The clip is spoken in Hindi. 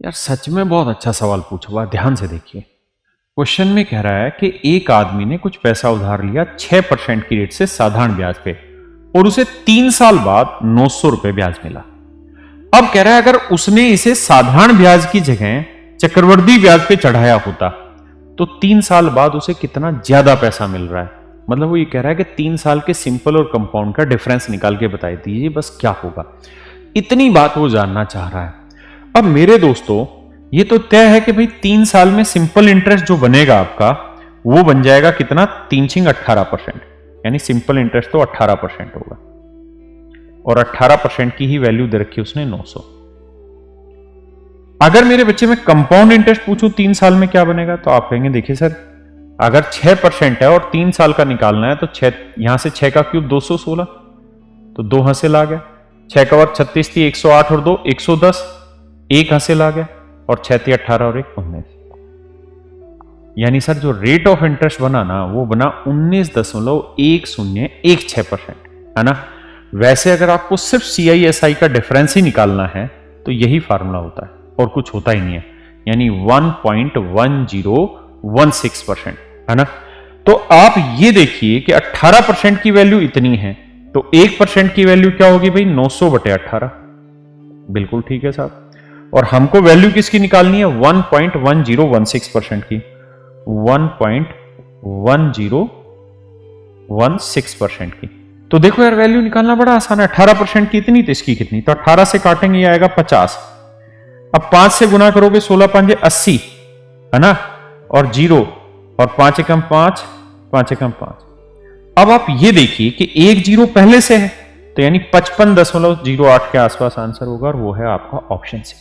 यार सच में बहुत अच्छा सवाल पूछा हुआ, ध्यान से देखिए। क्वेश्चन में कह रहा है कि एक आदमी ने कुछ पैसा उधार लिया 6% की रेट से साधारण ब्याज पे और उसे 3 साल बाद 900 रुपए ब्याज मिला। अब कह रहा है अगर उसने इसे साधारण ब्याज की जगह चक्रवृद्धि ब्याज पे चढ़ाया होता तो 3 साल बाद उसे कितना ज्यादा पैसा मिल रहा है। मतलब वो ये कह रहा है कि 3 साल के सिंपल और कंपाउंड का डिफरेंस निकाल के बताई दीजिए बस क्या होगा। इतनी बात वो जानना चाह रहा है। अब मेरे दोस्तों ये तो तय है कि भाई 3 साल में सिंपल इंटरेस्ट जो बनेगा आपका वो बन जाएगा कितना, 3×18%, यानी सिंपल इंटरेस्ट तो 18% होगा और 18% की ही वैल्यू दे रखी उसने 900। अगर मेरे बच्चे में कंपाउंड इंटरेस्ट पूछूं 3 साल में क्या बनेगा तो आप कहेंगे देखिए सर अगर 6% है और 3 साल का निकालना है तो 6 यहां से 6 का क्यूब 216, तो 2 हासिल आ गया। 6 का वर्ग 36 थी, 108 और 2 110, 1 हासिल आ गया और 6 थी 18 और 1 19। यानी सर जो रेट ऑफ इंटरेस्ट बना ना वो बना 19.1016%, है ना। वैसे अगर आपको सिर्फ CISI का डिफरेंस ही निकालना है तो यही फार्मूला होता है और कुछ होता ही नहीं है, यानी 1.1016%, है ना। तो आप ये देखिए कि 18% की वैल्यू इतनी है तो 1% की वैल्यू क्या होगी भाई, 900/18। बिल्कुल ठीक है साहब। और हमको वैल्यू किसकी निकालनी है, 1.1016% की, 1.1016% की। तो देखो यार वैल्यू निकालना बड़ा आसान है। 18% की इतनी तो इसकी कितनी, तो 18 से काटेंगे ये आएगा 50। अब 5 से गुना करोगे 16 5 80, है ना, और 0 और 5 एकम 5, 5 एकम 5। अब आप ये देखिए कि एक 0 पहले से है तो यानी 55.08 के आसपास आंसर होगा और वो है आपका ऑप्शन सी।